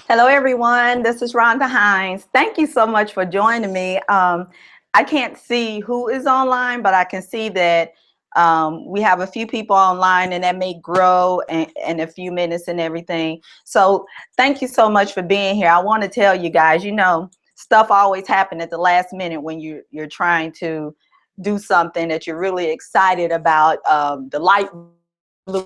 Hello, everyone. This is Rhonda Hines. Thank you so much for joining me. I can't see who is online, but I can see that we have a few people online, and that may grow in a few minutes and everything. So thank you so much for being here. I want to tell you guys, stuff always happens at the last minute when you're trying to do something that you're really excited about. The light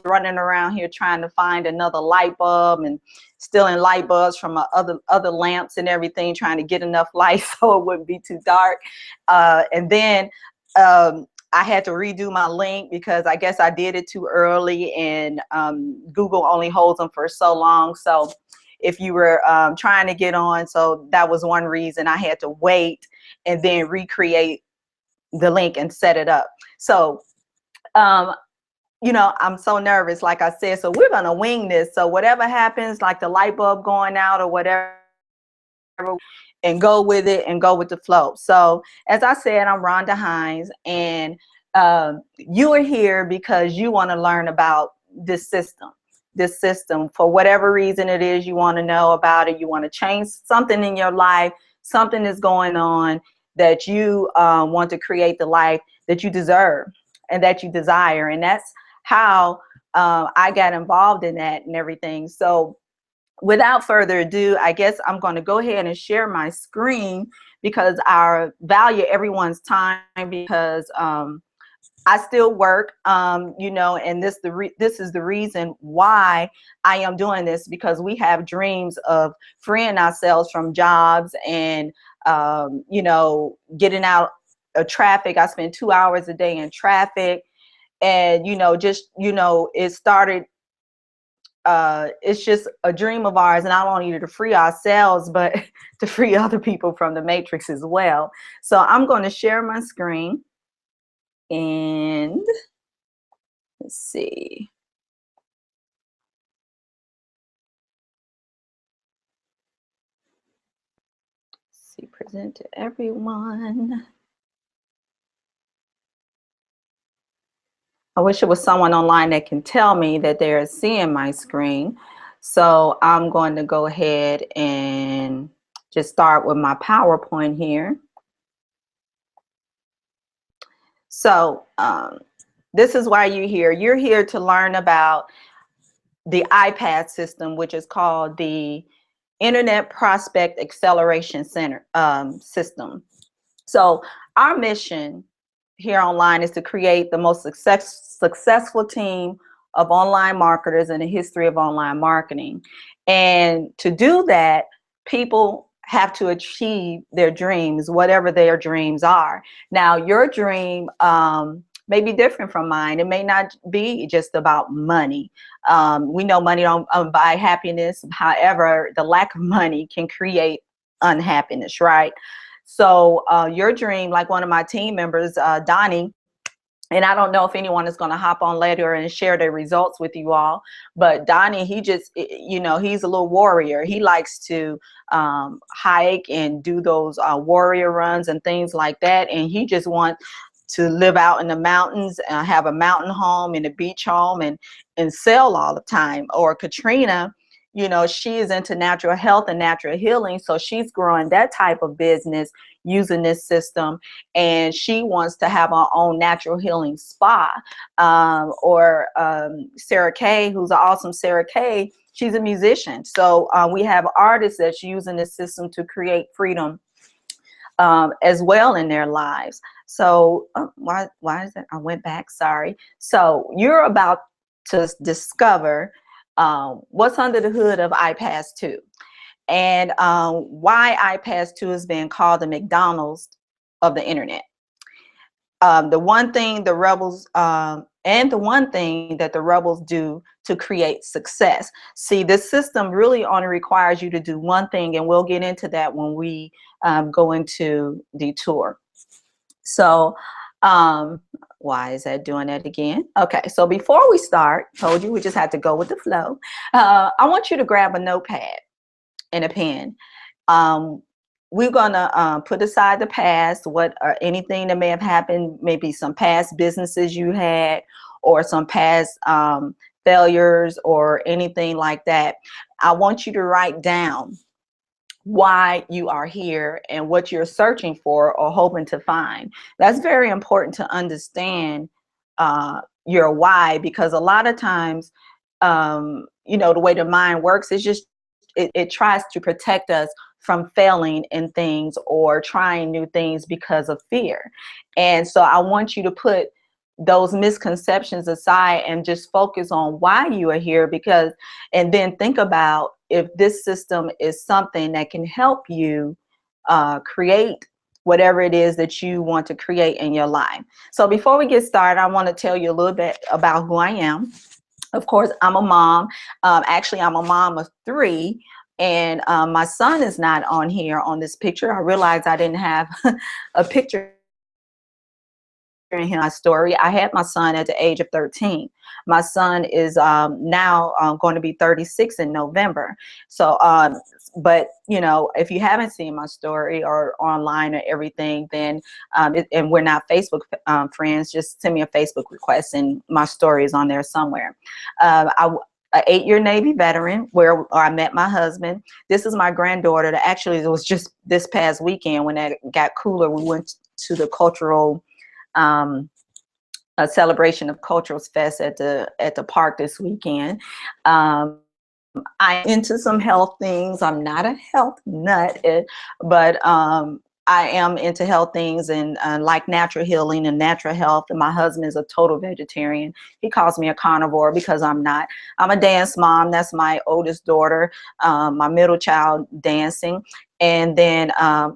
running around here trying to find another light bulb and stealing light bulbs from other lamps and everything, trying to get enough light so it wouldn't be too dark. And then I had to redo my link because I guess I did it too early, and Google only holds them for so long. So if you were trying to get on, so that was one reason I had to wait and then recreate the link and set it up. So I'm so nervous, like I said, so we're going to wing this. So whatever happens, like the light bulb going out or whatever, and go with it and go with the flow. So as I said, I'm Rhonda Hines, and you are here because you want to learn about this system. For whatever reason it is you want to know about it. You want to change something in your life. Something is going on that you want to create the life that you deserve and that you desire. And that's how I got involved in that and everything. So without further ado, I guess I'm going to go ahead and share my screen because I value everyone's time, because I still work, and this is the reason why I am doing this, because we have dreams of freeing ourselves from jobs and, getting out of traffic. I spend 2 hours a day in traffic, and, it started, it's just a dream of ours, and not only to free ourselves, but to free other people from the matrix as well. So I'm going to share my screen. And let's see. Present to everyone. I wish it was someone online that can tell me that they're seeing my screen. So I'm going to go ahead and just start with my PowerPoint here. So this is why you're here. You're here to learn about the iPad system, which is called the Internet Prospect Acceleration Center system. So our mission here online is to create the most successful team of online marketers in the history of online marketing. And to do that, people have to achieve their dreams, whatever their dreams are. Now, your dream may be different from mine. It may not be just about money. We know money don't buy happiness. However, the lack of money can create unhappiness, right? So your dream, like one of my team members, Donnie, and I don't know if anyone is going to hop on later and share their results with you all, but Donnie, he just, he's a little warrior. He likes to hike and do those warrior runs and things like that. And he just wants to live out in the mountains, have a mountain home and a beach home, and sell all the time. Or Katrina, she is into natural health and natural healing. So she's growing that type of business using this system. And she wants to have her own natural healing spa. Or Sarah Kay, who's an awesome Sarah Kay, she's a musician. So we have artists that's using this system to create freedom as well in their lives. So why is that? I went back, sorry. So you're about to discover what's under the hood of iPass 2, and why iPass 2 is being called the McDonald's of the internet. The one thing the rebels and the one thing that the rebels do to create success. See, this system really only requires you to do one thing, and we'll get into that when we go into the tour. So why is that doing that again? Okay, so before we start, told you we just had to go with the flow. I want you to grab a notepad and a pen. We're gonna put aside the past, anything that may have happened, maybe some past businesses you had, or some past failures or anything like that. I want you to write down why you are here and what you're searching for or hoping to find. That's very important to understand your why, because a lot of times, you know, the way the mind works is just it tries to protect us from failing in things or trying new things because of fear. And so I want you to put those misconceptions aside and just focus on why you are here, because, and then think about if this system is something that can help you create whatever it is that you want to create in your life. So before we get started, I want to tell you a little bit about who I am. Of course, I'm a mom. Actually, I'm a mom of 3. And my son is not on here on this picture. I realized I didn't have a picture in my story. I had my son at the age of 13. My son is now going to be 36 in November. So, but you know, if you haven't seen my story or online or everything, then and we're not Facebook friends, just send me a Facebook request and my story is on there somewhere. An 8-year Navy veteran where I met my husband. This is my granddaughter. That actually, it was just this past weekend when that got cooler. We went to the cultural a celebration of Cultures Fest at the park this weekend. I'm into some health things. I'm not a health nut, but I am into health things and like natural healing and natural health. And my husband is a total vegetarian. He calls me a carnivore because I'm not. I'm a dance mom. That's my oldest daughter, my middle child dancing. And then I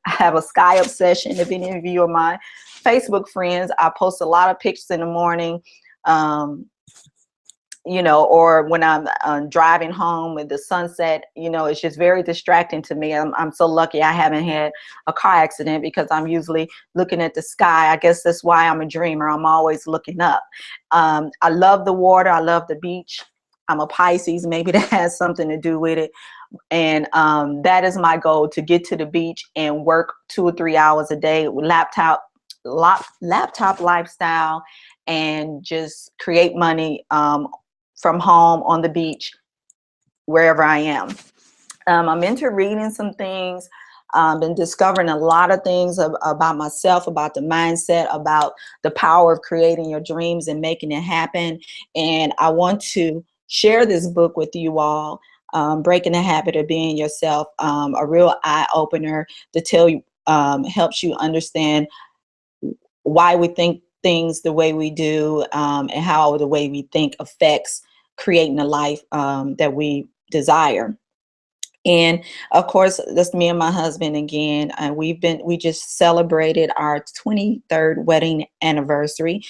have a sky obsession. If any of you are my Facebook friends, I post a lot of pictures in the morning, you know, or when I'm driving home with the sunset. You know, it's just very distracting to me. I'm so lucky I haven't had a car accident because I'm usually looking at the sky. I guess that's why I'm a dreamer. I'm always looking up. I love the water. I love the beach. I'm a Pisces. Maybe that has something to do with it. And that is my goal, to get to the beach and work 2 or 3 hours a day with laptop lifestyle and just create money from home, on the beach, wherever I am. I'm into reading some things. Been discovering a lot of things about myself, about the mindset, about the power of creating your dreams and making it happen. And I want to share this book with you all, Breaking the Habit of Being Yourself, a real eye-opener to tell you, helps you understand why we think things the way we do, and how the way we think affects creating a life that we desire. And of course, that's me and my husband again. We just celebrated our 23rd wedding anniversary.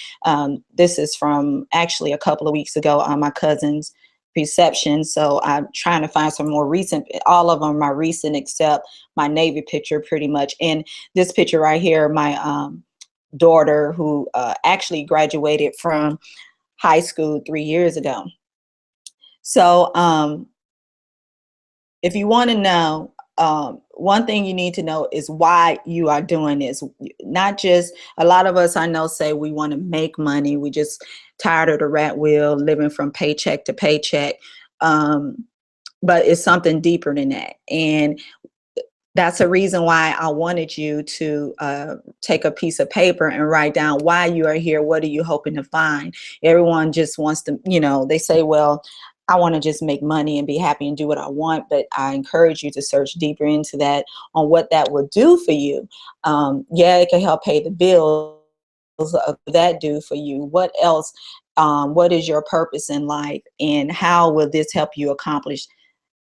This is from actually a couple of weeks ago on my cousin's reception. So I'm trying to find some more recent. All of them are recent except my Navy picture, pretty much. And this picture right here, my daughter, who actually graduated from high school 3 years ago. So if you want to know, one thing you need to know is why you are doing this. Not just, a lot of us I know say we want to make money. We just tired of the rat wheel, living from paycheck to paycheck. But it's something deeper than that. And that's a reason why I wanted you to take a piece of paper and write down why you are here. What are you hoping to find? Everyone just wants to, you know, they say, well, I want to just make money and be happy and do what I want. But I encourage you to search deeper into that, on what that will do for you. Yeah, it can help pay the bills. What that do for you? What else? What is your purpose in life? And how will this help you accomplish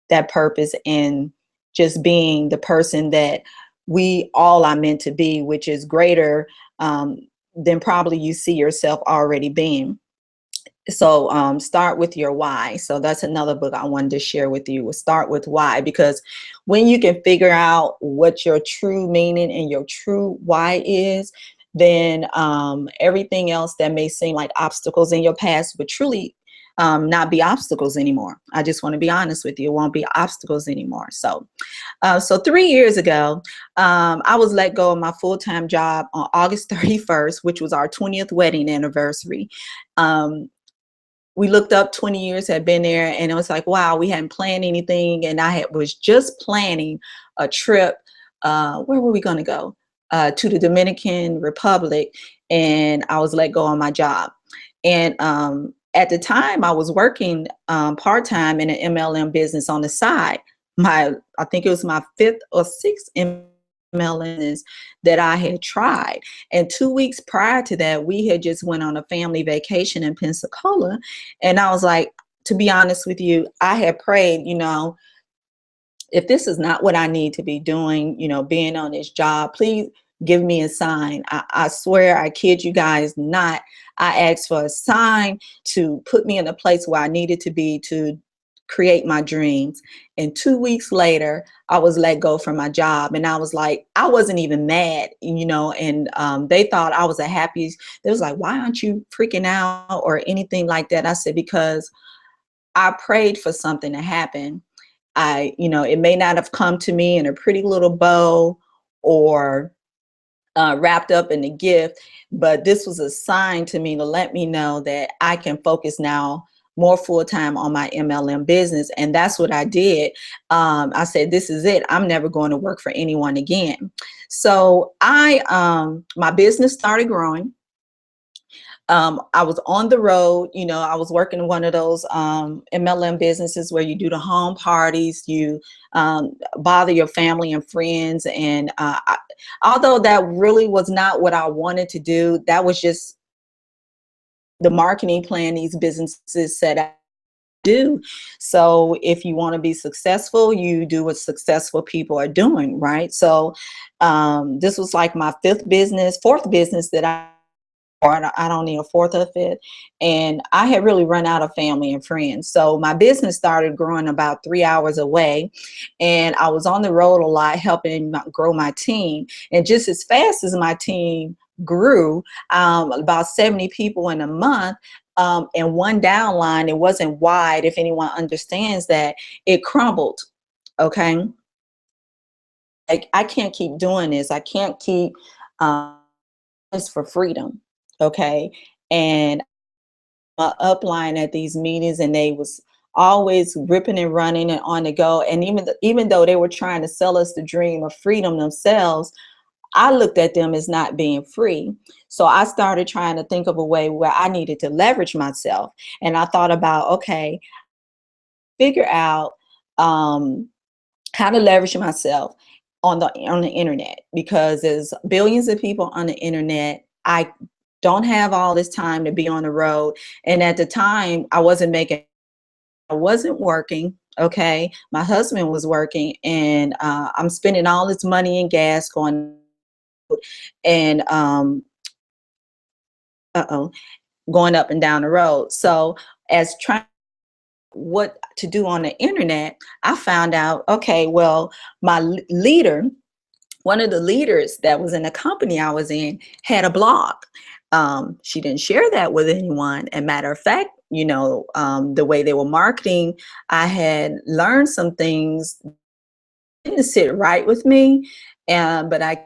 that purpose, and just being the person that we all are meant to be, which is greater than probably you see yourself already being. So start with your why. So that's another book I wanted to share with you, was Start with Why, because when you can figure out what your true meaning and your true why is, then everything else that may seem like obstacles in your past would truly not be obstacles anymore. I just want to be honest with you. It won't be obstacles anymore. So 3 years ago, I was let go of my full-time job on August 31st, which was our 20th wedding anniversary. we looked up 20 years had been there, and it was like, wow, we hadn't planned anything. And was just planning a trip. Where were we going to go? To the Dominican Republic. And I was let go on my job. And at the time, I was working part-time in an MLM business on the side. I think it was my 5th or 6th MLMs that I had tried. And 2 weeks prior to that, we had just went on a family vacation in Pensacola. And I was like, to be honest with you, I had prayed, if this is not what I need to be doing, being on this job, please give me a sign. I swear, I kid you guys not. I asked for a sign to put me in a place where I needed to be to create my dreams. And 2 weeks later, I was let go from my job. And I was like, I wasn't even mad, and they thought I was the happiest. They was like, why aren't you freaking out or anything like that? I said, because I prayed for something to happen. It may not have come to me in a pretty little bow or wrapped up in a gift, but this was a sign to me to let me know that I can focus now more full-time on my MLM business. And that's what I did. I said, this is it. I'm never going to work for anyone again. So my business started growing. I was on the road, I was working in one of those MLM businesses where you do the home parties, you bother your family and friends. And although that really was not what I wanted to do, that was just the marketing plan these businesses set out to do. So if you want to be successful, you do what successful people are doing, right? So this was like my fourth business that I don't need a fourth of it. And I had really run out of family and friends. So my business started growing about 3 hours away. And I was on the road a lot, helping grow my team. And just as fast as my team grew, about 70 people in a month, and one downline, it wasn't wide, if anyone understands that, it crumbled. Okay. Like, I can't keep doing this. I can't keep this for freedom. Okay. And my upline at these meetings, and they was always ripping and running and on the go. And even though they were trying to sell us the dream of freedom themselves, I looked at them as not being free. So I started trying to think of a way where I needed to leverage myself. And I thought about, okay, figure out how to leverage myself on the internet, because there's billions of people on the internet. I don't have all this time to be on the road. And at the time, I wasn't working. Okay. My husband was working, and I'm spending all this money in gas going and going up and down the road. So as trying what to do on the internet, I found out, okay, well, my leader, one of the leaders that was in the company I was in, had a blog. She didn't share that with anyone. And matter of fact, the way they were marketing, I had learned some things that didn't sit right with me. But I,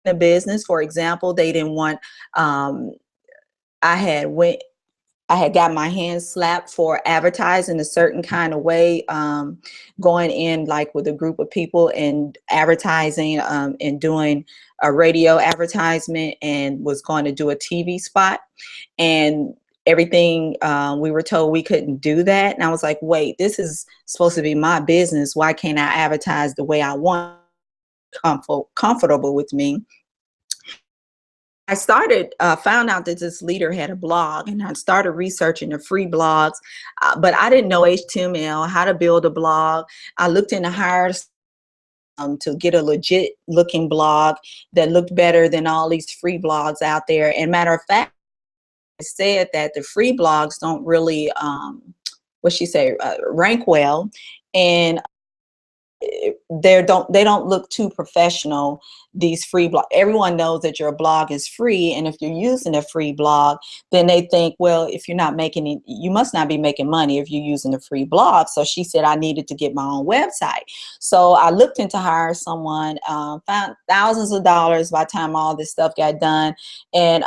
the business, for example, they didn't want, I had got my hands slapped for advertising a certain kind of way, going in like with a group of people and advertising and doing a radio advertisement, and was going to do a TV spot, and everything, we were told we couldn't do that. And I was like, wait, this is supposed to be my business. Why can't I advertise the way I want, comfortable with me? I found out that this leader had a blog, and I started researching the free blogs, but I didn't know HTML, how to build a blog. I looked into hired to get a legit looking blog that looked better than all these free blogs out there. And matter of fact, I said that the free blogs don't really, rank well. And they don't look too professional, these free blog. Everyone knows that your blog is free, and if you're using a free blog, then they think, well, if you're not making it, you must not be making money if you're using a free blog. So she said I needed to get my own website. So I looked into hire someone, found thousands of dollars by the time all this stuff got done, and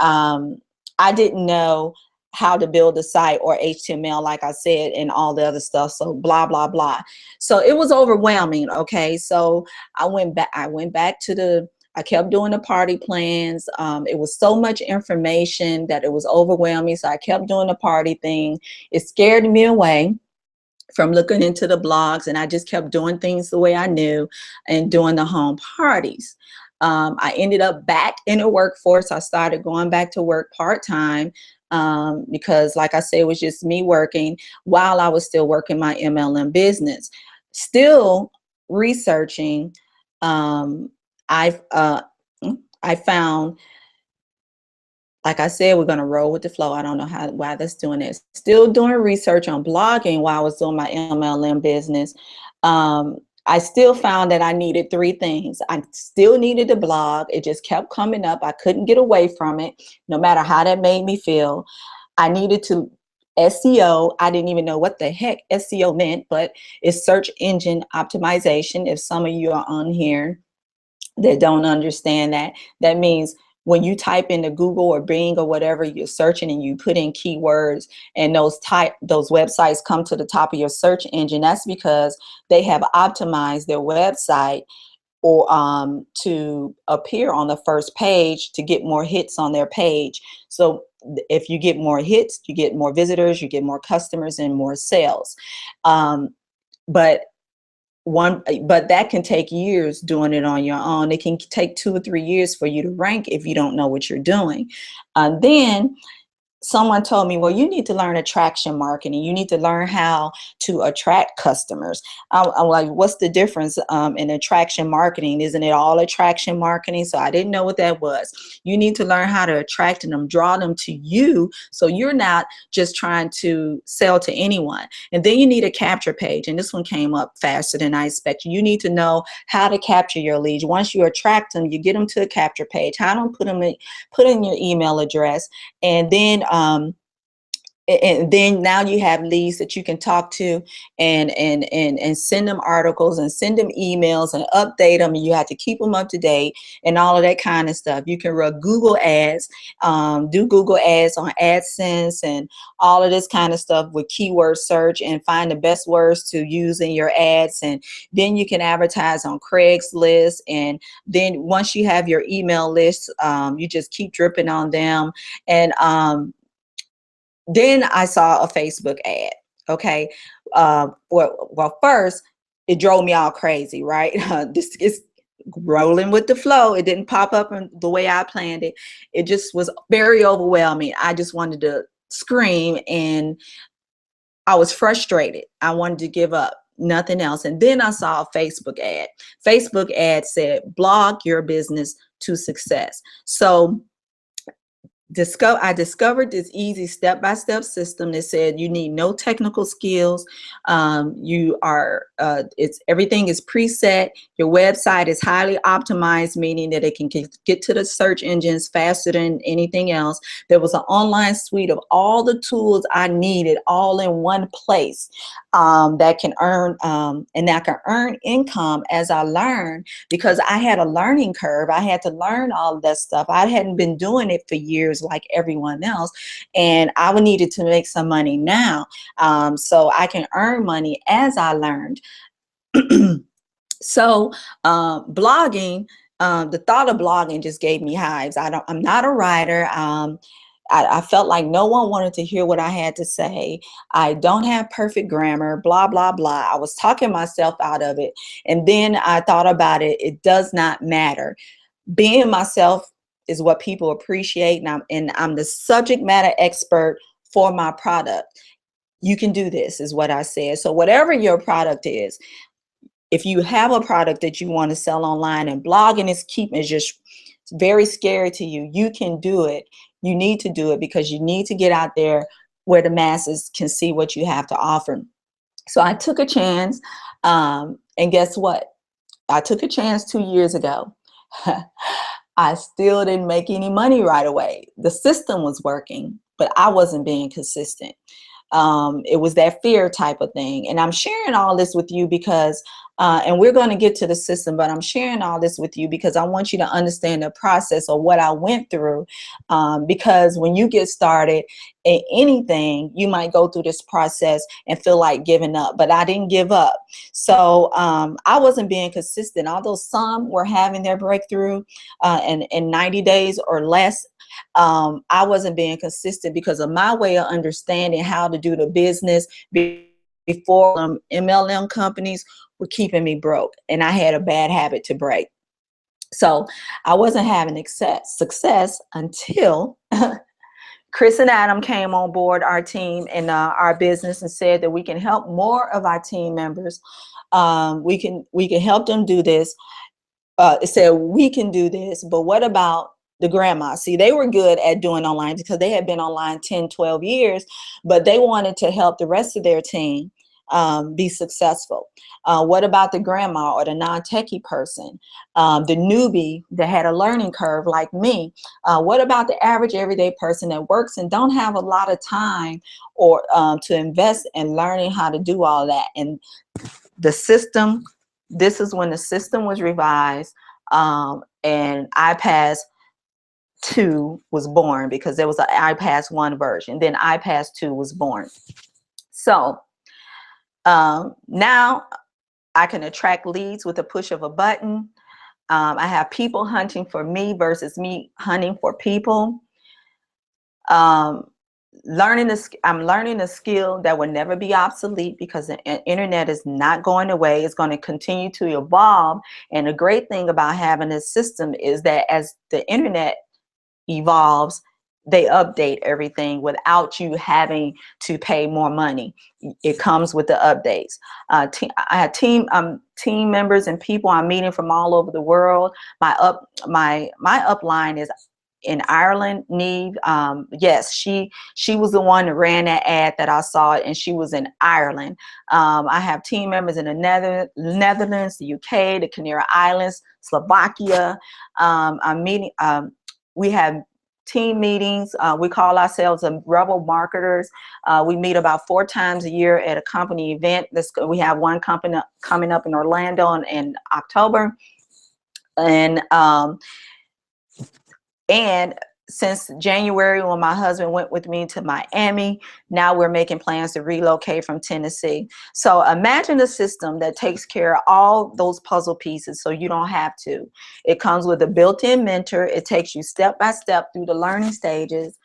I didn't know how to build a site or HTML, like I said, and all the other stuff. So blah, blah, blah. So it was overwhelming. Okay. So I went back to I kept doing the party plans. It was so much information that it was overwhelming. So I kept doing the party thing. It scared me away from looking into the blogs, and I just kept doing things the way I knew and doing the home parties. I ended up back in the workforce. I started going back to work part-time because, like I said, it was just me working while I was still working my MLM business. Still researching, I found, like I said, we're going to roll with the flow. I don't know why that's doing this. Still doing research on blogging while I was doing my MLM business. I still found that I needed three things. I still needed to blog. It just kept coming up. I couldn't get away from it, no matter how that made me feel. I needed to SEO. I didn't even know what the heck SEO meant, but it's search engine optimization. If some of you are on here that don't understand that, that means when you type into Google or Bing or whatever you're searching and you put in keywords and those websites come to the top of your search engine, that's because they have optimized their website or to appear on the first page to get more hits on their page. So if you get more hits, you get more visitors, you get more customers and more sales. But that can take years doing it on your own. It can take 2 or 3 years for you to rank if you don't know what you're doing. Then someone told me, well, you need to learn attraction marketing. You need to learn how to attract customers. I'm like, what's the difference in attraction marketing? Isn't it all attraction marketing? So I didn't know what that was. You need to learn how to attract them, draw them to you, so you're not just trying to sell to anyone. And then you need a capture page. And this one came up faster than I expected. You need to know how to capture your leads. Once you attract them, you get them to a capture page. How to put in your email address, and then now you have leads that you can talk to and send them articles and send them emails and update them, and you have to keep them up to date and all of that kind of stuff. You can run Google ads, do Google ads on AdSense and all of this kind of stuff with keyword search and find the best words to use in your ads. And then you can advertise on Craigslist. And then once you have your email list, you just keep dripping on them. And then I saw a Facebook ad. Okay. Well, first it drove me all crazy, right? This is rolling with the flow. It didn't pop up in the way I planned it. It just was very overwhelming. I just wanted to scream and I was frustrated. I wanted to give up, nothing else. And then I saw a Facebook ad. Facebook ad said, blog your business to success. So I discovered this easy step-by-step system that said you need no technical skills. Everything is preset. Your website is highly optimized, meaning that it can get to the search engines faster than anything else. There was an online suite of all the tools I needed all in one place that can earn income as I learned, because I had a learning curve. I had to learn all of that stuff. I hadn't been doing it for years like everyone else, and I needed to make some money now, so I can earn money as I learned. So blogging, the thought of blogging just gave me hives. I'm not a writer. I felt like no one wanted to hear what I had to say. I don't have perfect grammar, blah, blah, blah. I was talking myself out of it. And then I thought about it. It does not matter. Being myself is what people appreciate. And I'm the subject matter expert for my product. You can do this, is what I said. So whatever your product is, if you have a product that you want to sell online and blogging is just very scary to you, you can do it. You need to do it because you need to get out there where the masses can see what you have to offer. So I took a chance, and guess what? I took a chance 2 years ago. I still didn't make any money right away. The system was working, but I wasn't being consistent. It was that fear type of thing. And I'm sharing all this with you because, and we're going to get to the system, but I'm sharing all this with you because I want you to understand the process of what I went through. Because when you get started in anything, you might go through this process and feel like giving up, but I didn't give up. So I wasn't being consistent, although some were having their breakthrough in 90 days or less. I wasn't being consistent because of my way of understanding how to do the business before MLM companies were keeping me broke, and I had a bad habit to break. So I wasn't having success until Chris and Adam came on board our team and our business and said that we can help more of our team members. We can help them do this. It said we can do this, but what about the grandma? See, they were good at doing online because they had been online 10, 12 years, but they wanted to help the rest of their team be successful. What about the grandma or the non-techie person, the newbie that had a learning curve like me? What about the average everyday person that works and don't have a lot of time or to invest in learning how to do all that? And the system, this is when the system was revised, and iPass 2 was born, because there was an iPass 1 version. Then iPass 2 was born. So now I can attract leads with a push of a button. I have people hunting for me versus me hunting for people. I'm learning a skill that will never be obsolete, because the internet is not going away. It's going to continue to evolve. And the great thing about having this system is that as the internet evolves, they update everything without you having to pay more money. It comes with the updates. I have team members and people I'm meeting from all over the world. My upline is in Ireland. Neve, yes, she was the one that ran that ad that I saw, and she was in Ireland. I have team members in the Netherlands, the UK, the Canary Islands, Slovakia. I'm meeting. We have team meetings. We call ourselves rebel marketers. We meet about 4 times a year at a company event. We have one company coming up in Orlando in October. And since January, when my husband went with me to Miami, now we're making plans to relocate from Tennessee. So imagine a system that takes care of all those puzzle pieces so you don't have to. It comes with a built-in mentor. It takes you step by step through the learning stages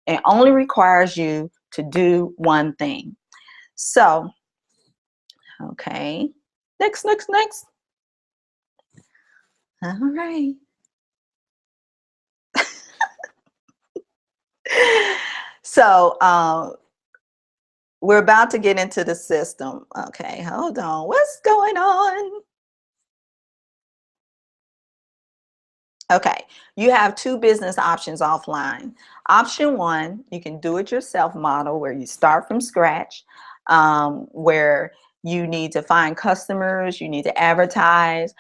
and only requires you to do one thing. So, okay, next. All right. So we're about to get into the system. Okay, hold on. What's going on? Okay, you have 2 business options offline. Option 1, you can do it yourself model, where you start from scratch, where you need to find customers, you need to advertise,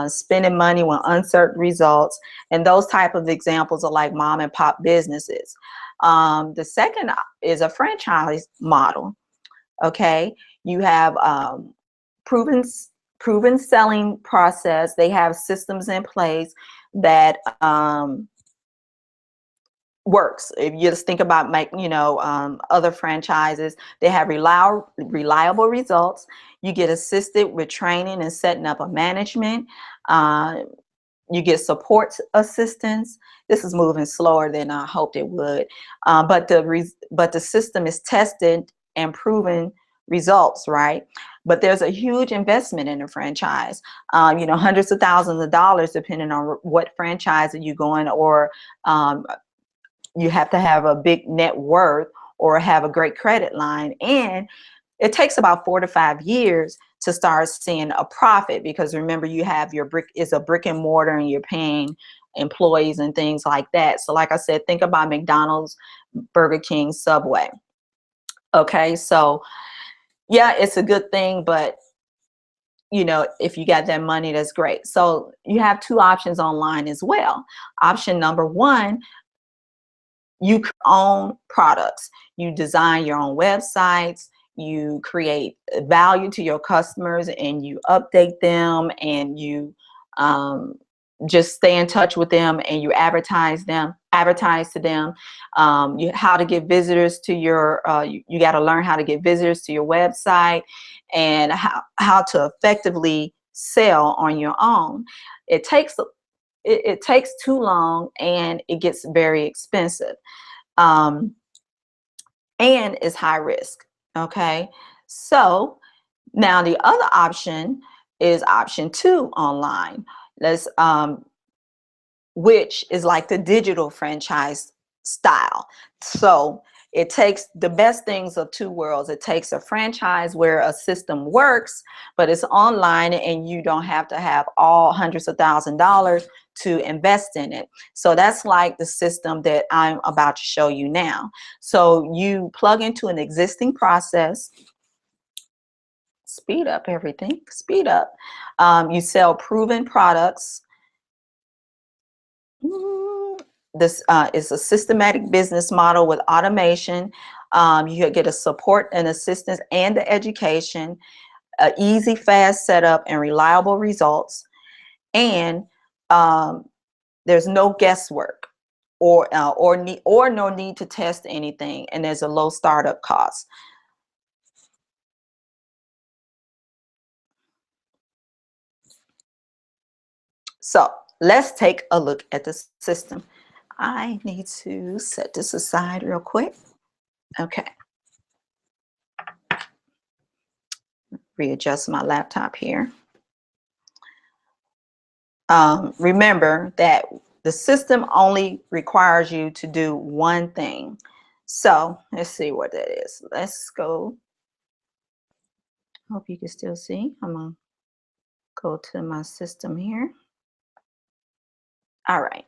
spending money with uncertain results. And those type of examples are like mom and pop businesses. The second is a franchise model. Okay, you have proven selling process. They have systems in place that works. If you just think about other franchises, they have reliable results. You get assisted with training and setting up a management. You get support assistance. This is moving slower than I hoped it would, but the system is tested and proven results, right? But there's a huge investment in a franchise, hundreds of thousands of dollars, depending on what franchise are you going, or you have to have a big net worth or have a great credit line. And it takes about 4 to 5 years to start seeing a profit, because remember, you have your brick and mortar, and you're paying employees and things like that. So like I said, think about McDonald's, Burger King, Subway. Okay, so yeah, it's a good thing, but if you got that money, that's great. So you have 2 options online as well. Option number 1, you own products. You design your own websites, you create value to your customers, and you update them, and you just stay in touch with them, and you advertise to them. How to get visitors to your, you got to learn how to get visitors to your website, and how to effectively sell on your own. It takes too long, and it gets very expensive, and is high risk. Okay, so now the other option is option 2, online. Let's which is like the digital franchise style. So it takes the best things of two worlds. It takes a franchise where a system works, but it's online, and you don't have to have all hundreds of $1,000s to invest in it. So that's like the system that I'm about to show you now. So you plug into an existing process. Speed up everything, speed up. You sell proven products. This is a systematic business model with automation. You get a support and assistance and the education, easy, fast setup, and reliable results. And there's no guesswork or no need to test anything. And there's a low startup cost. So let's take a look at the system. I need to set this aside real quick. Okay. Readjust my laptop here. Remember that the system only requires you to do one thing. So let's see what that is. Let's go. Hope you can still see. I'm going to go to my system here. All right.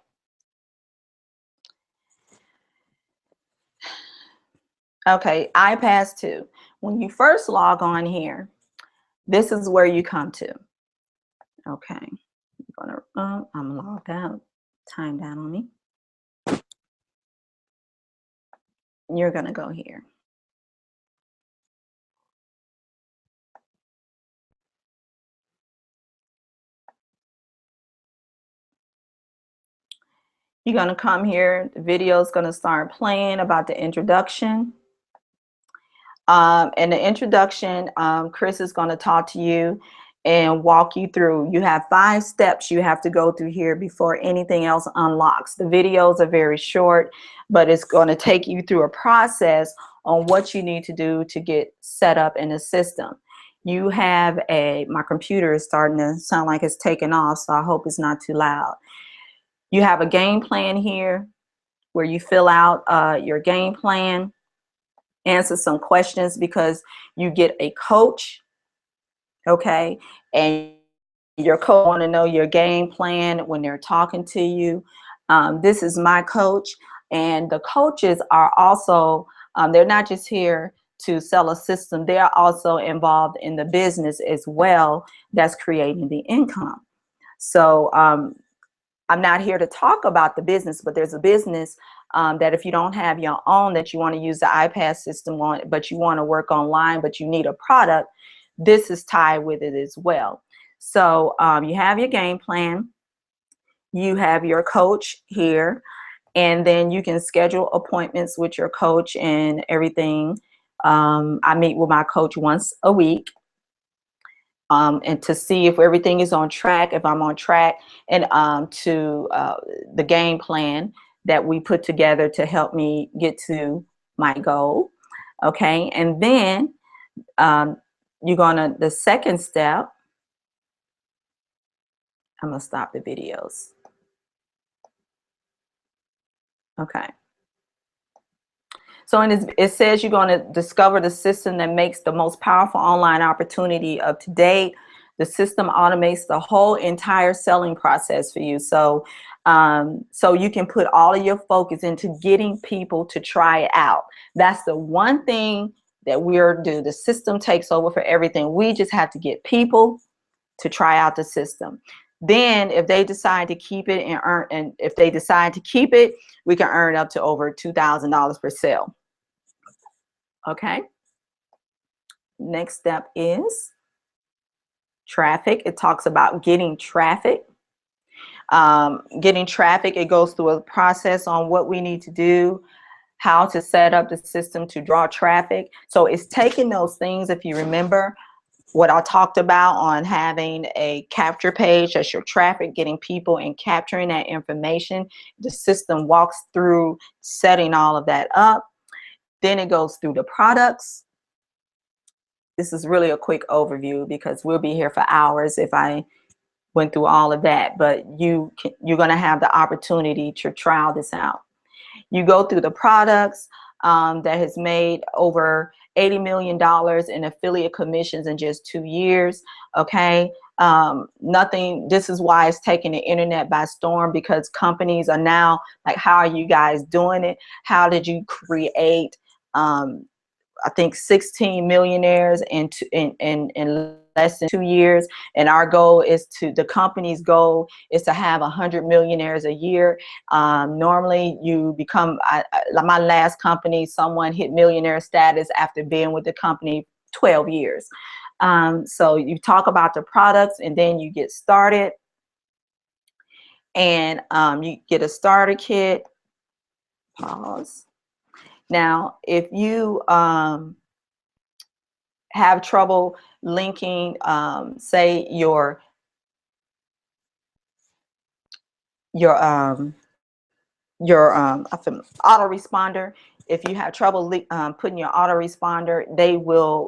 Okay, iPass 2. When you first log on here, this is where you come to. Okay, I'm logged out. Time down on me. You're going to go here. You're going to come here. The video is going to start playing about the introduction. In the introduction, Chris is going to talk to you and walk you through. You have 5 steps you have to go through here before anything else unlocks. The videos are very short, but it's going to take you through a process on what you need to do to get set up in the system. You have my computer is starting to sound like it's taking off, so I hope it's not too loud. You have a game plan here where you fill out your game plan, answer some questions because you get a coach, okay? And your coach want to know your game plan when they're talking to you. This is my coach, and the coaches are also, they're not just here to sell a system, they are also involved in the business as well that's creating the income. So I'm not here to talk about the business, but there's a business that if you don't have your own that you want to use the iPad system on, but you want to work online, but you need a product, this is tied with it as well. So you have your game plan, you have your coach here, and then you can schedule appointments with your coach and everything. I meet with my coach once a week. And to see if everything is on track, if I'm on track, and to the game plan that we put together to help me get to my goal. Okay, and then you're gonna, the second step, I'm gonna stop the videos. Okay. So it says you're going to discover the system that makes the most powerful online opportunity up to date. The system automates the whole entire selling process for you. So, so you can put all of your focus into getting people to try it out. That's the one thing that we're do. The system takes over for everything. We just have to get people to try out the system. Then if they decide to keep it and earn, and if they decide to keep it, we can earn up to over $2,000 per sale. Okay. Next step is traffic. It talks about getting traffic. Getting traffic, it goes through a process on what we need to do, how to set up the system to draw traffic. So it's taking those things, if you remember what I talked about on having a capture page, that's your traffic, getting people and capturing that information. The system walks through setting all of that up. Then it goes through the products. This is really a quick overview because we'll be here for hours if I went through all of that, but you're going to have the opportunity to trial this out. You go through the products that has made over $80 million in affiliate commissions in just 2 years. Okay. This is why it's taking the internet by storm, because companies are now like, how are you guys doing it? How did you create, I think 16 millionaires in less than 2 years? And our goal is the company's goal is to have 100 millionaires a year. Normally you become, my last company, someone hit millionaire status after being with the company 12 years. So you talk about the products and then you get started, and you get a starter kit. Pause. Now, if you have trouble linking, say your autoresponder, if you have trouble putting your autoresponder,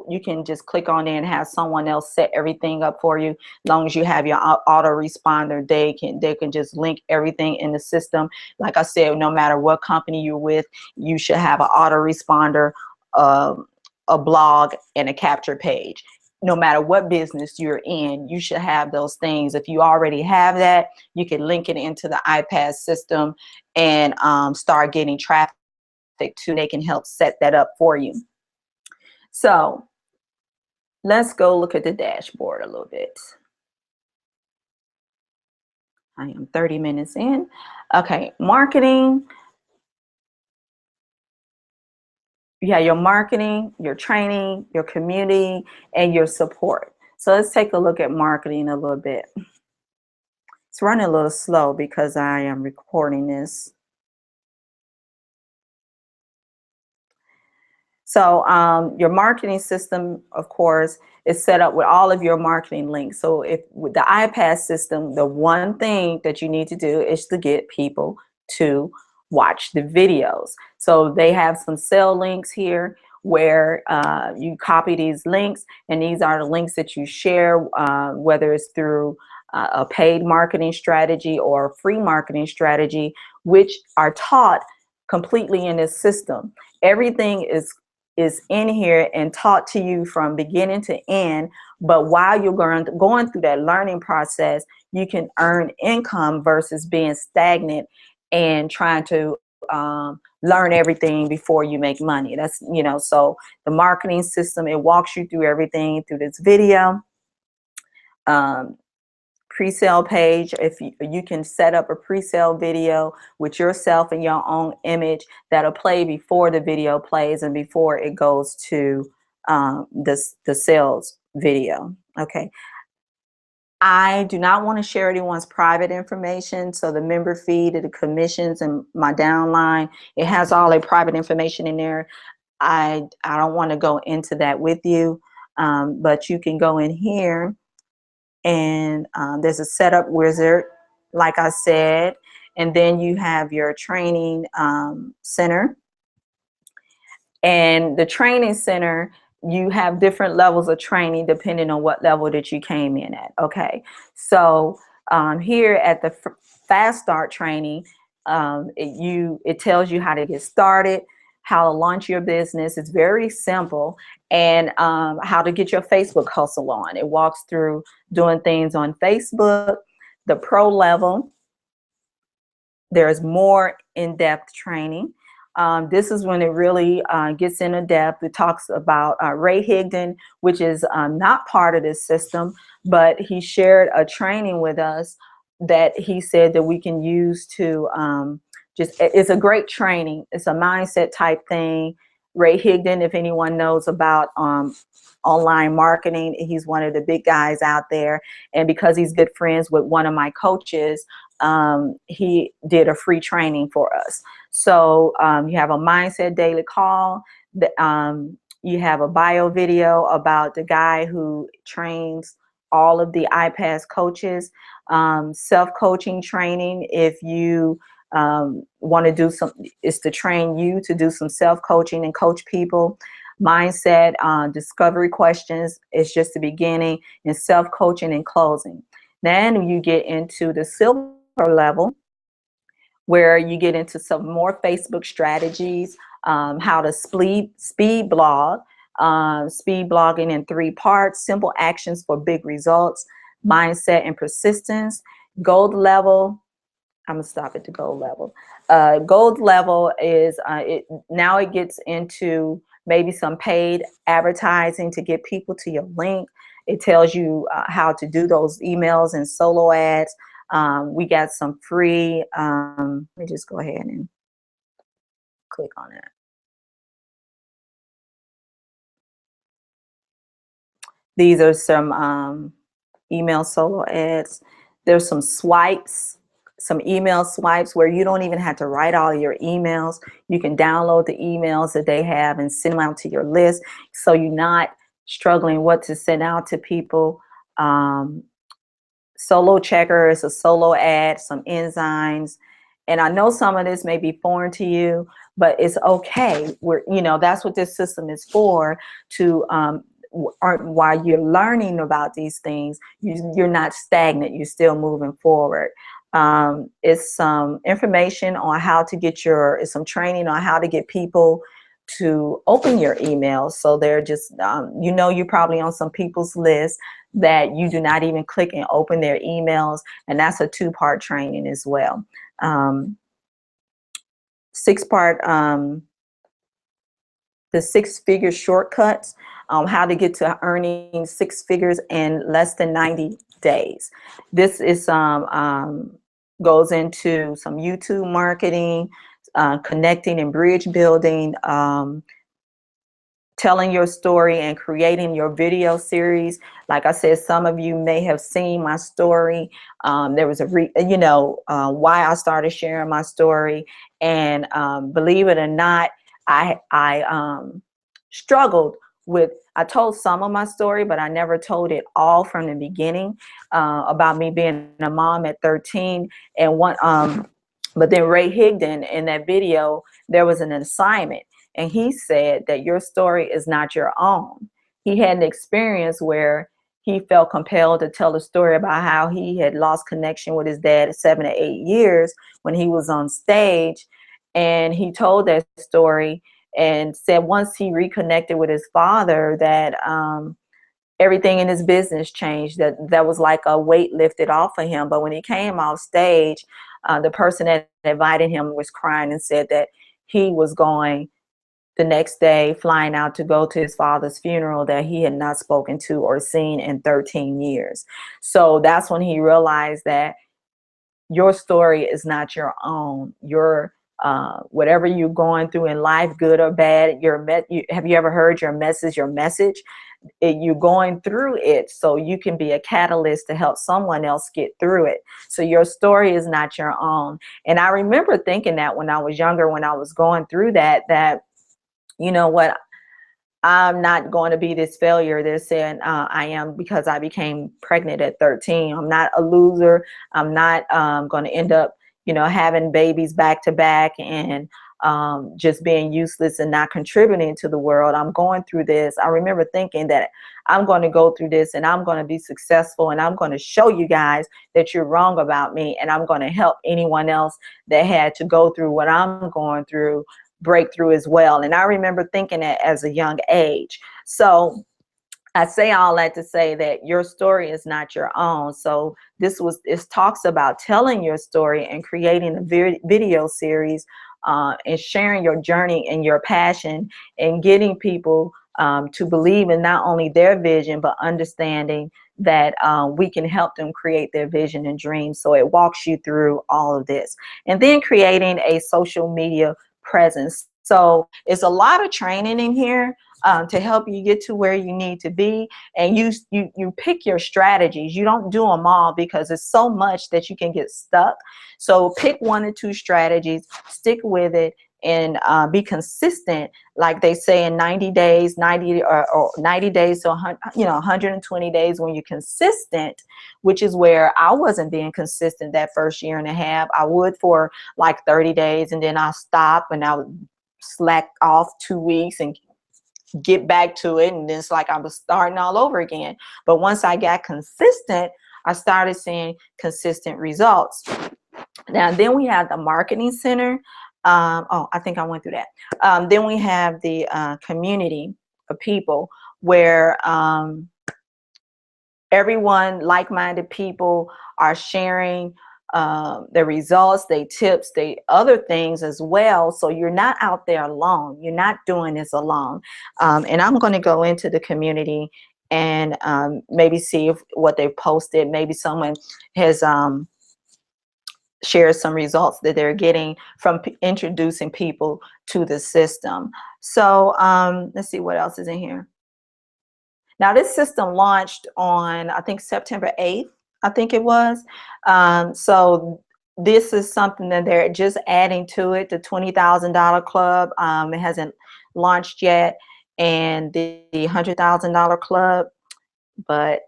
you can just click on there and have someone else set everything up for you. As long as you have your autoresponder, they can just link everything in the system. Like I said, no matter what company you're with, you should have an autoresponder, a blog, and a capture page. No matter what business you're in, you should have those things. If you already have that, you can link it into the iPad system and start getting traffic too. They can help set that up for you. So let's go look at the dashboard a little bit. I am 30 minutes in. Okay, marketing. You have your marketing, your training, your community, and your support. So let's take a look at marketing a little bit. It's running a little slow because I am recording this. So your marketing system, of course, is set up with all of your marketing links. So if with the iPad system, the one thing that you need to do is to get people to watch the videos. So they have some sell links here where you copy these links, and these are the links that you share, whether it's through a paid marketing strategy or a free marketing strategy, which are taught completely in this system. Everything is in here and taught to you from beginning to end. But while you're going through that learning process, you can earn income versus being stagnant and trying to learn everything before you make money. That's, so the marketing system, it walks you through everything through this video. Pre-sale page, if you can set up a pre-sale video with yourself and your own image that'll play before the video plays and before it goes to the sales video. Okay. I do not want to share anyone's private information. So the member feed, the commissions, and my downline, it has all their private information in there. I don't want to go into that with you, but you can go in here. And there's a setup wizard, like I said, and then you have your training center. And the training center, you have different levels of training depending on what level that you came in at. Okay, so here at the Fast Start training, it tells you how to get started, how to launch your business. It's very simple. And how to get your Facebook hustle on. It walks through doing things on Facebook. The pro level, there's more in-depth training This is when it really gets into depth. It talks about Ray Higdon, which is not part of this system, but he shared a training with us that he said that we can use to it's a great training. It's a mindset type thing. Ray Higdon, if anyone knows about online marketing, he's one of the big guys out there. And because he's good friends with one of my coaches, he did a free training for us. So you have a mindset daily call. You have a bio video about the guy who trains all of the iPads coaches. Self-coaching training, if you want to do some, is to train you to do some self-coaching and coach people. Mindset, discovery questions is just the beginning, and self-coaching and closing. Then you get into the silver level, where you get into some more Facebook strategies, how to speed blog, speed blogging in 3 parts, simple actions for big results, mindset and persistence. Gold level, I'm gonna stop at the gold level. Gold level is now it gets into maybe some paid advertising to get people to your link. It tells you how to do those emails and solo ads. We got some free, let me just go ahead and click on it. These are some email solo ads. There's some swipes, some email swipes where you don't even have to write all your emails. You can download the emails that they have and send them out to your list, so you're not struggling what to send out to people. Solo checker is a solo ad, some enzymes. And I know some of this may be foreign to you, but it's okay. That's what this system is for, to while you're learning about these things, you're not stagnant, you're still moving forward. It's some information on how to get it's some training on how to get people to open your emails. So they're just, you're probably on some people's list that you do not even click and open their emails. And that's a 2-part training as well. 6-part, the 6-figure shortcuts, how to get to earning 6 figures in less than 90 days. This is goes into some YouTube marketing, connecting and bridge building, telling your story and creating your video series. Like I said, some of you may have seen my story. There was why I started sharing my story. And believe it or not, I struggled with, I told some of my story, but I never told it all from the beginning, about me being a mom at 13. And but then Ray Higdon, in that video, there was an assignment. And he said that your story is not your own. He had an experience where he felt compelled to tell a story about how he had lost connection with his dad at 7 to 8 years when he was on stage. And he told that story and said once he reconnected with his father, that everything in his business changed, that was like a weight lifted off of him. But when he came off stage, the person that invited him was crying and said that he was going the next day, flying out to go to his father's funeral that he had not spoken to or seen in 13 years. So that's when he realized that your story is not your own. Your whatever you're going through in life, good or bad, have you ever heard your message, you're going through it so you can be a catalyst to help someone else get through it. So your story is not your own. And I remember thinking that when I was younger, when I was going through that you know what, I'm not going to be this failure. They're saying I am, because I became pregnant at 13. I'm not a loser. I'm not going to end up, having babies back to back and just being useless and not contributing to the world. I'm going through this. I remember thinking that I'm going to go through this and I'm going to be successful, and I'm going to show you guys that you're wrong about me, and I'm going to help anyone else that had to go through what I'm going through breakthrough as well. And I remember thinking that as a young age. So I say all that to say that your story is not your own. So it talks about telling your story and creating a video series and sharing your journey and your passion and getting people to believe in not only their vision, but understanding that we can help them create their vision and dreams. So it walks you through all of this. And then creating a social media presence. So it's a lot of training in here to help you get to where you need to be. And you pick your strategies. You don't do them all because it's so much that you can get stuck. So pick 1 or 2 strategies, stick with it, and be consistent, like they say, in 90 days, 90 or 90 days to 120 days. When you're consistent, which is where I wasn't being consistent that first year and a half. I would for like 30 days, and then I'll stop and I would slack off 2 weeks and get back to it, and then it's like I was starting all over again. But once I got consistent, I started seeing consistent results. Now, then we have the marketing center. Oh, I think I went through that. Then we have the community of people where everyone, like-minded people, are sharing their results, their tips, their other things as well. So you're not out there alone. You're not doing this alone. And I'm going to go into the community and maybe see if what they've posted. Maybe someone has share some results that they're getting from introducing people to the system. So let's see what else is in here. Now, this system launched on, I think, September 8th, I think it was. So this is something that they're just adding to it, the $20,000 club. It hasn't launched yet, and the $100,000 club. But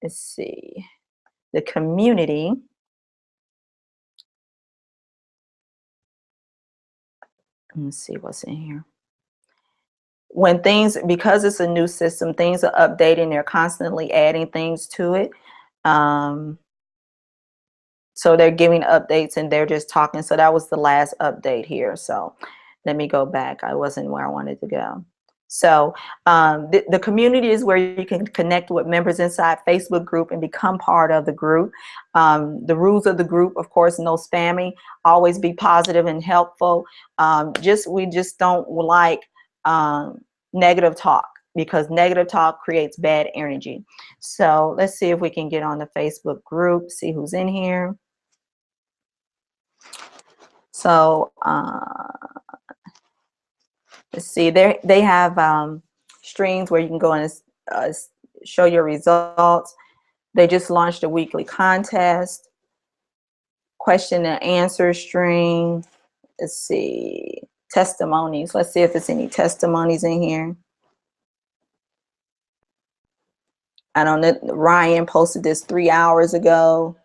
let's see, the community. Let's see what's in here. When things, because it's a new system, things are updating. They're constantly adding things to it. So they're giving updates and they're just talking. So that was the last update here. So let me go back. I wasn't where I wanted to go. So the community is where you can connect with members inside Facebook group and become part of the group. The rules of the group, of course, no spamming, always be positive and helpful. We just don't like negative talk, because negative talk creates bad energy. So let's see if we can get on the Facebook group, see who's in here. So let's see, they have streams where you can go and show your results. They just launched a weekly contest, question and answer stream. Let's see, testimonies. Let's see if there's any testimonies in here. I don't know. Ryan posted this 3 hours ago.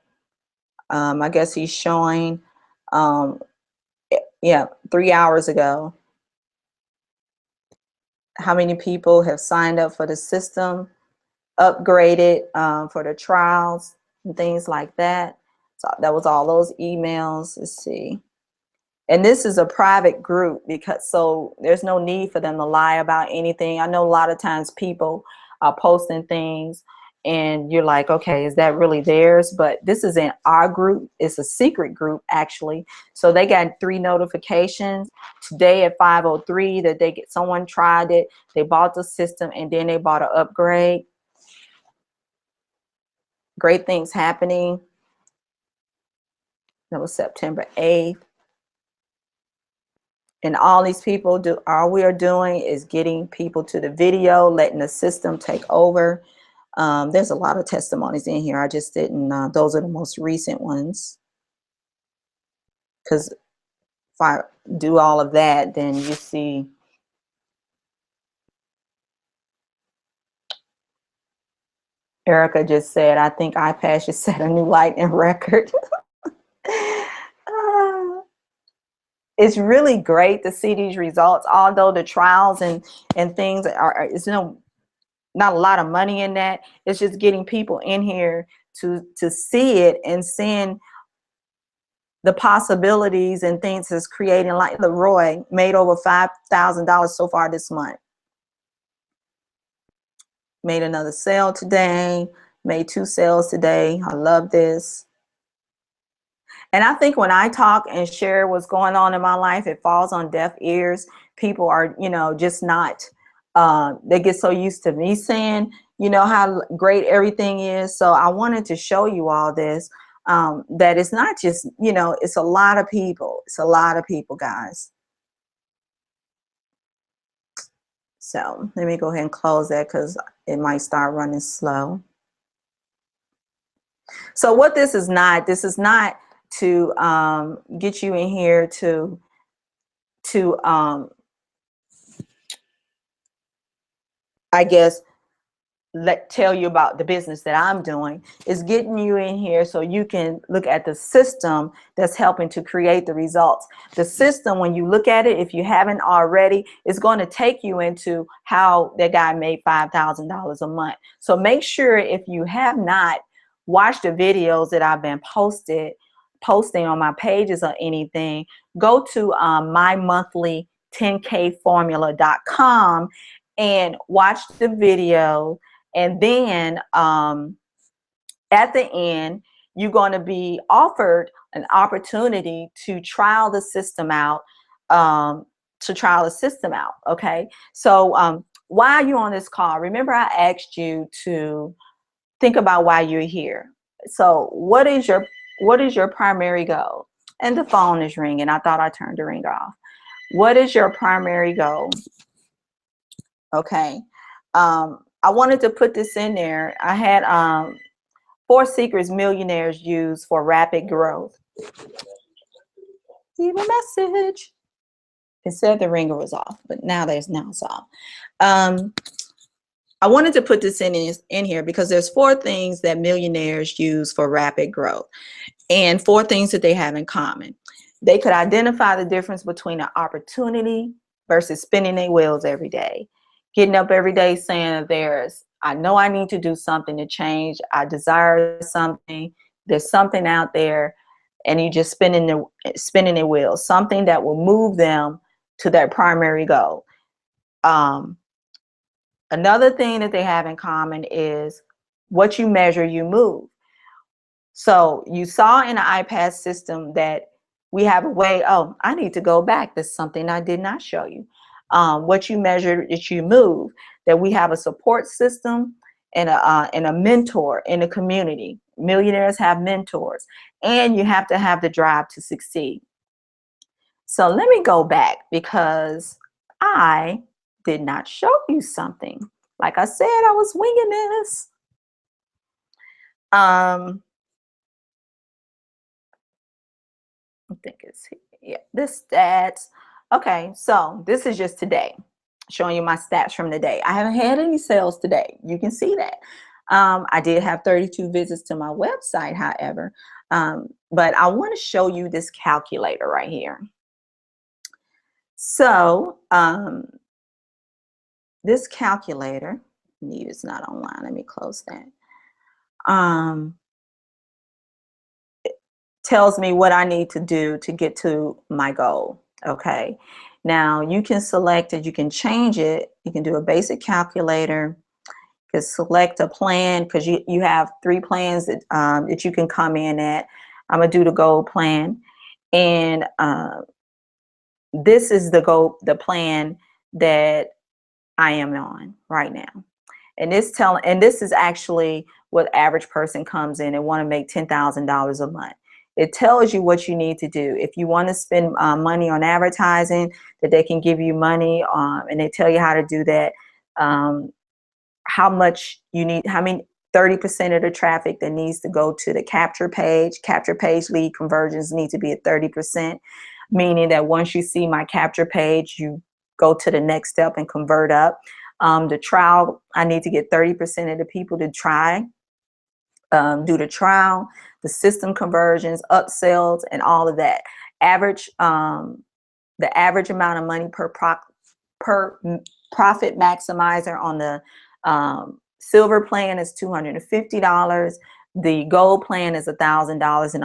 I guess he's showing, yeah, 3 hours ago. How many people have signed up for the system, upgraded for the trials and things like that. So that was all those emails. Let's see. And this is a private group, because so there's no need for them to lie about anything. I know a lot of times people are posting things and you're like, okay, is that really theirs? But this is in our group. It's a secret group, actually. So they got 3 notifications today at 5:03 that someone tried it, they bought the system, and then they bought an upgrade. Great things happening. That was September 8th. And all these people all we are doing is getting people to the video, letting the system take over. There's a lot of testimonies in here. I just didn't, those are the most recent ones. Because if I do all of that, then you see. Erica just said, I think iPad should set a new lightning record. It's really great to see these results, although the trials and things it's not a lot of money in that. It's just getting people in here to see it and seeing the possibilities and things is creating. Like Leroy made over $5,000 so far this month. Made another sale today, made 2 sales today. I love this. And I think when I talk and share what's going on in my life, it falls on deaf ears. People are, you know, just not, they get so used to me saying, you know, how great everything is. So I wanted to show you all this, that it's not just, you know, it's a lot of people. It's a lot of people, guys. So let me go ahead and close that because it might start running slow. So what this is not to get you in here to I guess tell you about the business that I'm doing. Is getting you in here so you can look at the system that's helping to create the results. The system, when you look at it, if you haven't already, is going to take you into how that guy made $5,000 a month. So make sure, if you have not watched the videos that I've been posting on my pages or anything, go to mymonthly10kformula.com and watch the video. And then at the end, you're going to be offered an opportunity to trial the system out. Okay. So while you're on this call, remember I asked you to think about why you're here. So what is your primary goal? And the phone is ringing. I thought I turned the ring off. What is your primary goal? Okay. I wanted to put this in there. I had 4 secrets millionaires use for rapid growth. Leave a message. It said the ringer was off, but now it's off. I wanted to put this in here because there's 4 things that millionaires use for rapid growth, and 4 things that they have in common. They could identify the difference between an opportunity versus spinning their wheels every day. Getting up every day saying I know I need to do something to change. I desire something. There's something out there, and you just spinning their wheels. Something that will move them to their primary goal. Another thing that they have in common is what you measure, you move. So you saw in the iPad system that we have a way. Oh, I need to go back. That's something I did not show you. What you measure is you move. That we have a support system and a mentor in the community. Millionaires have mentors, and you have to have the drive to succeed. So let me go back because I did not show you something. Like I said, I was winging this. I think it's here. Yeah, this stats. Okay, so this is just today, showing you my stats from the day. I haven't had any sales today. You can see that. I did have 32 visits to my website, however, but I want to show you this calculator right here. So this calculator, it's not online. Let me close that. It tells me what I need to do to get to my goal. Okay. Now you can select it. You can change it. You can do a basic calculator. You can select a plan because you have 3 plans that you can come in at. I'm gonna do the gold plan, and this is the plan that I am on right now. And this is actually what average person comes in and want to make $10,000 a month. It tells you what you need to do. If you want to spend money on advertising, that they can give you money, and they tell you how to do that. How much you need, 30% of the traffic that needs to go to the capture page lead conversions need to be at 30%, meaning that once you see my capture page, you go to the next step and convert up. The trial, I need to get 30% of the people to try, do the trial, the system conversions, upsells, and all of that. The average amount of money per profit maximizer on the silver plan is $250. The gold plan is $1,000, and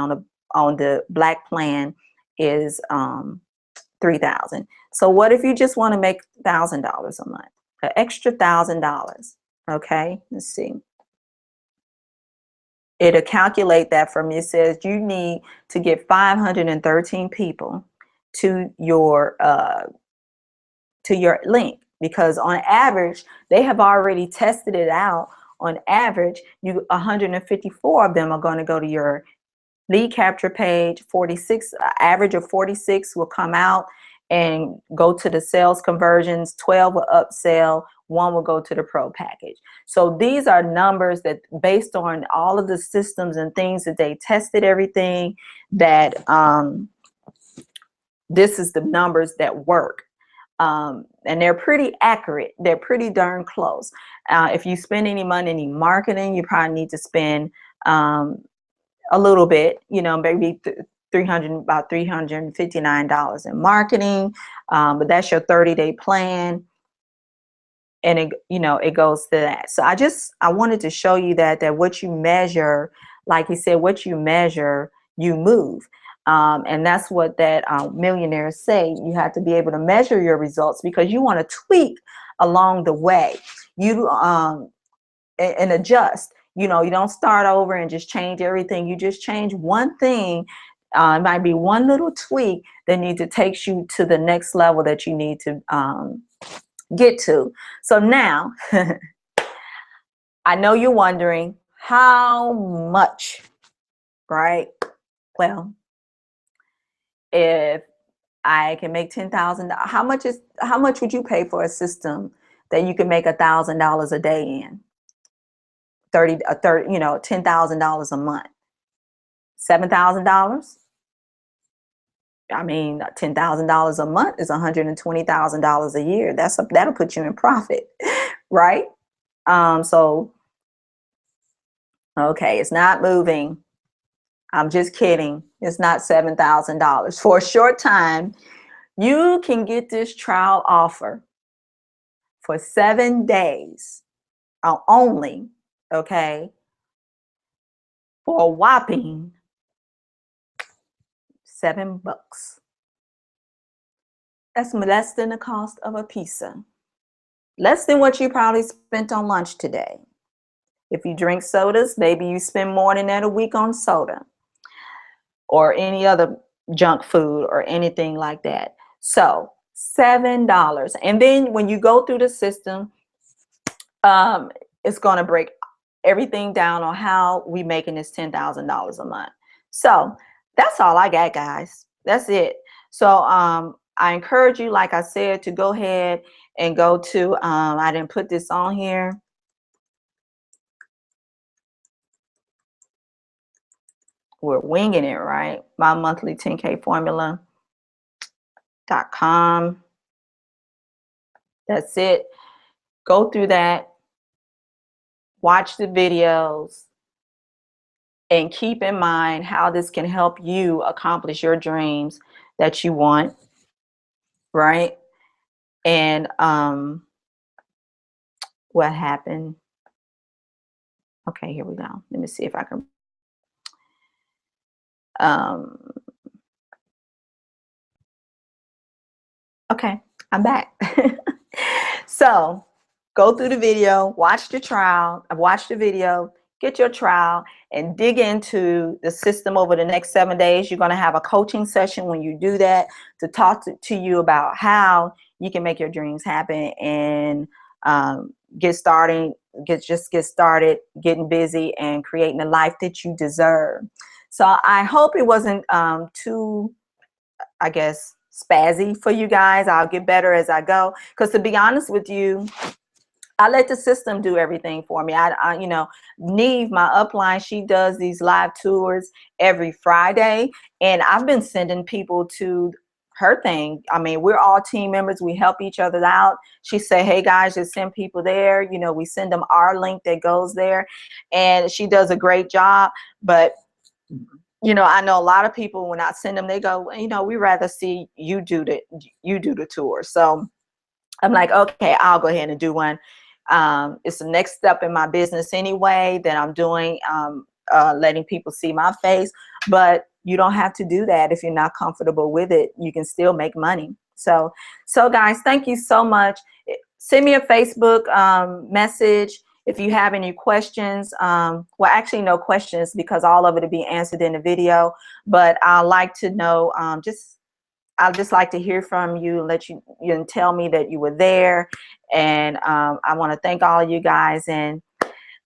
on the black plan is $3,000. So what if you just want to make $1,000 a month? An extra $1,000. Okay, let's see. It'll calculate that for me. It says you need to get 513 people to your link, because on average, they have already tested it out. On average, 154 of them are going to go to your lead capture page. 46, average of 46 will come out and go to the sales conversions. 12 will upsell. 1 will go to the pro package. So these are numbers that, based on all of the systems and things that they tested, everything that this is the numbers that work. And they're pretty accurate. They're pretty darn close. If you spend any money in marketing, you probably need to spend a little bit, you know, maybe about $359 in marketing. But that's your 30-day plan. And it, you know, it goes to that. So I wanted to show you that what you measure, like he said, what you measure, you move. And that's what that millionaires say. You have to be able to measure your results, because you want to tweak along the way. You and adjust. You know, you don't start over and just change everything. You just change one thing. It might be one little tweak that needs to take you to the next level that you need to get to. So now, I know you're wondering how much, right? Well, if I can make $10,000, how much would you pay for a system that you can make $1,000 a day in? 30, you know, $10,000 a month, $7,000. I mean, $10,000 a month is $120,000 a year. That'll put you in profit, right? So, okay, it's not moving. I'm just kidding. It's not $7,000. For a short time, you can get this trial offer for 7 days only, okay, for a whopping $7. That's less than the cost of a pizza. Less than what you probably spent on lunch today. If you drink sodas, maybe you spend more than that a week on soda or any other junk food or anything like that. So $7. And then when you go through the system, it's going to break everything down on how we making this $10,000 a month. So that's all I got, guys. That's it. So I encourage you, like I said, to go ahead and go to, I didn't put this on here. We're winging it, right? mymonthly10kformula.com. That's it. Go through that. Watch the videos. And keep in mind how this can help you accomplish your dreams that you want, right? And what happened? Okay, here we go. Let me see if I can. Okay, I'm back. So go through the video, watch the trial, watch the video, get your trial, and dig into the system over the next 7 days. You're going to have a coaching session when you do that to talk to you about how you can make your dreams happen and get started, getting busy and creating the life that you deserve. So I hope it wasn't too, I guess, spazzy for you guys. I'll get better as I go. Because to be honest with you, I let the system do everything for me. I you know, Neve, my upline, she does these live tours every Friday, and I've been sending people to her thing. I mean, we're all team members. We help each other out. She said, hey guys, just send people there. You know, we send them our link that goes there, and she does a great job. But you know, I know a lot of people, when I send them, they go, you know, we rather see you do the tour. So I'm like, okay, I'll go ahead and do one. It's the next step in my business anyway that I'm doing, letting people see my face. But you don't have to do that if you're not comfortable with it. You can still make money. So guys, thank you so much. Send me a Facebook message If you have any questions, well, actually no questions because all of it will be answered in the video, but I'd like to know, I'd just like to hear from you, let you tell me that you were there. And I want to thank all of you guys. And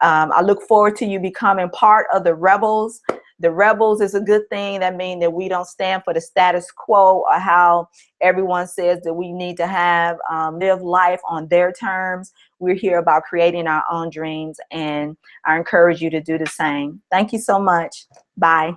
I look forward to you becoming part of the Rebels. The Rebels is a good thing. That means that we don't stand for the status quo or how everyone says that we need to have live life on their terms. We're here about creating our own dreams, and I encourage you to do the same. Thank you so much. Bye.